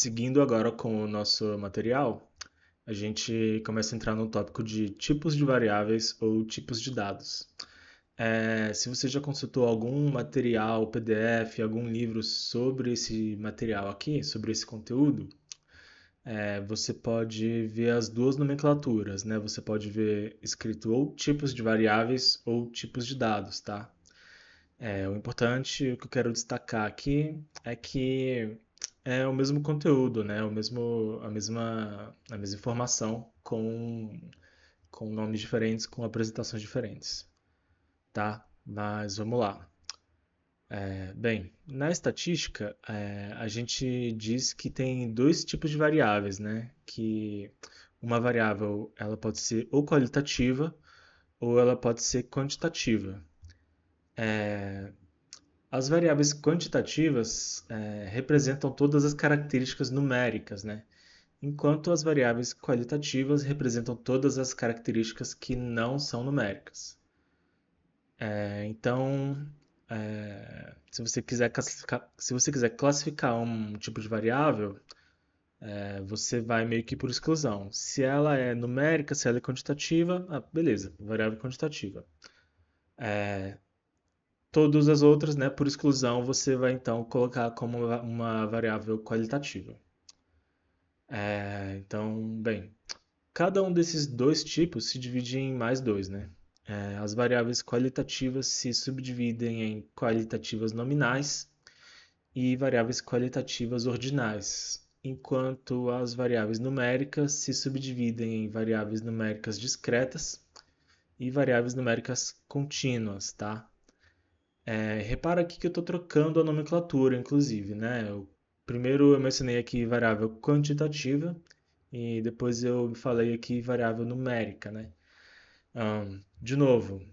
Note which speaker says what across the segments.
Speaker 1: Seguindo agora com o nosso material, a gente começa a entrar no tópico de tipos de variáveis ou tipos de dados. Se você já consultou algum material, PDF, algum livro sobre esse material aqui, sobre esse conteúdo, você pode ver as duas nomenclaturas, né? Você pode ver escrito ou tipos de variáveis ou tipos de dados, tá? O importante, o que eu quero destacar aqui é que é o mesmo conteúdo, né? A mesma informação com nomes diferentes, com apresentações diferentes, tá? Mas vamos lá. Bem, na estatística, a gente diz que tem dois tipos de variáveis, né? Que uma variável ela pode ser ou qualitativa ou ela pode ser quantitativa. As variáveis quantitativas representam todas as características numéricas, né? Enquanto as variáveis qualitativas representam todas as características que não são numéricas. Então, se você quiser classificar um tipo de variável, você vai meio que por exclusão. Se ela é numérica, se ela é quantitativa, beleza, variável quantitativa. Todas as outras, né, por exclusão, você vai então colocar como uma variável qualitativa. Então, bem, cada um desses dois tipos se divide em mais dois, né? As variáveis qualitativas se subdividem em qualitativas nominais e variáveis qualitativas ordinais, enquanto as variáveis numéricas se subdividem em variáveis numéricas discretas e variáveis numéricas contínuas, tá? Repara aqui que eu estou trocando a nomenclatura, inclusive, né? Primeiro eu mencionei aqui variável quantitativa e depois eu falei aqui variável numérica, né? De novo,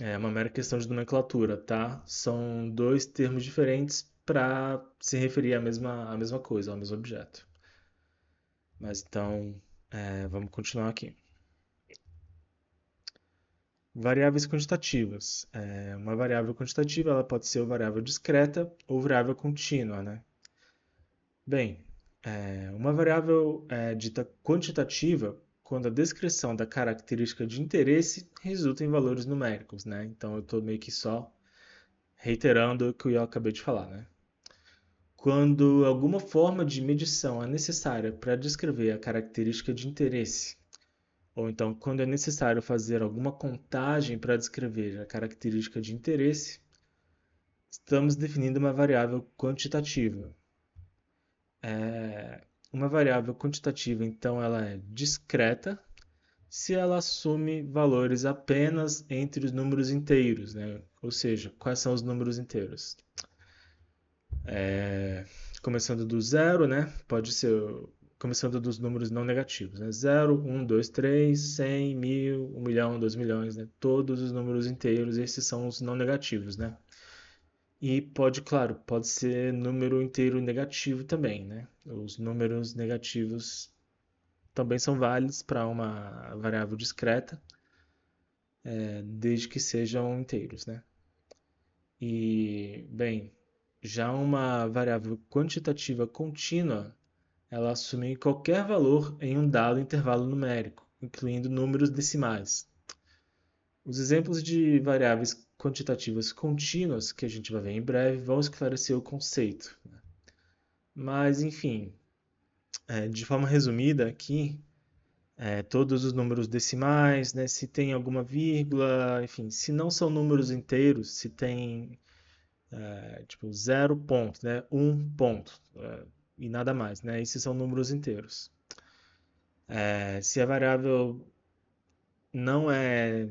Speaker 1: é uma mera questão de nomenclatura, tá? São dois termos diferentes para se referir à mesma coisa, ao mesmo objeto. Mas então, vamos continuar aqui. Variáveis quantitativas. Uma variável quantitativa ela pode ser variável discreta ou variável contínua, né? Bem, uma variável é dita quantitativa quando a descrição da característica de interesse resulta em valores numéricos, né? Então eu estou meio que só reiterando o que eu acabei de falar, né? Quando alguma forma de medição é necessária para descrever a característica de interesse, ou então quando é necessário fazer alguma contagem para descrever a característica de interesse, estamos definindo uma variável quantitativa. Uma variável quantitativa, então, ela é discreta se ela assume valores apenas entre os números inteiros, né? Ou seja, quais são os números inteiros? Começando do zero, né? Pode ser começando dos números não negativos, né? 0, 1, 2, 3, 100, 1000, 1 milhão, 2 milhões, né? Todos os números inteiros, esses são os não negativos, né? E pode, claro, pode ser número inteiro negativo também, né? Os números negativos também são válidos para uma variável discreta, desde que sejam inteiros, né? E, bem, já uma variável quantitativa contínua, ela assume qualquer valor em um dado intervalo numérico, incluindo números decimais. Os exemplos de variáveis quantitativas contínuas, que a gente vai ver em breve, vão esclarecer o conceito. Mas, enfim, de forma resumida aqui, todos os números decimais, né, se tem alguma vírgula, enfim, se não são números inteiros, se tem tipo 0 ponto, né, 1 ponto e nada mais, né, esses são números inteiros. Se a variável não é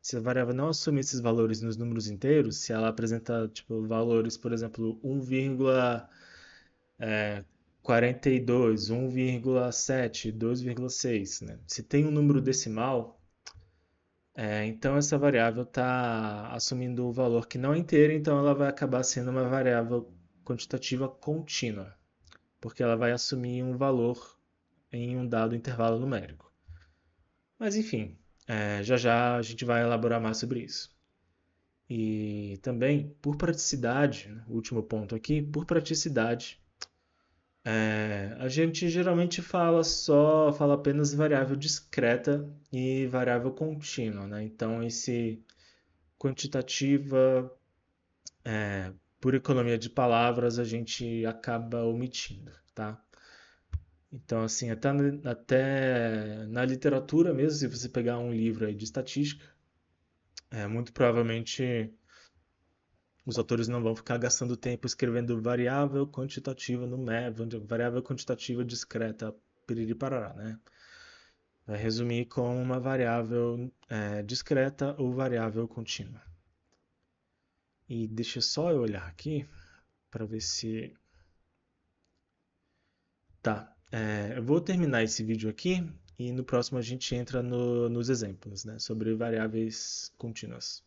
Speaker 1: se a variável não assume esses valores nos números inteiros, se ela apresenta tipo valores, por exemplo, 1,42, 1,7, 2,6, né? Se tem um número decimal, então essa variável está assumindo o valor que não é inteiro, então ela vai acabar sendo uma variável quantitativa contínua, porque ela vai assumir um valor em um dado intervalo numérico. Mas enfim, já já a gente vai elaborar mais sobre isso. E também, por praticidade, né, o último ponto aqui, por praticidade, A gente geralmente fala apenas variável discreta e variável contínua, né? Então, esse quantitativa, por economia de palavras, a gente acaba omitindo, tá? Então, assim, até na literatura mesmo, se você pegar um livro aí de estatística, muito provavelmente os autores não vão ficar gastando tempo escrevendo variável quantitativa variável quantitativa discreta, piriri parará, né? Vai resumir como uma variável discreta ou variável contínua. E deixa só eu olhar aqui para ver se... Tá, eu vou terminar esse vídeo aqui e no próximo a gente entra nos exemplos, né, sobre variáveis contínuas.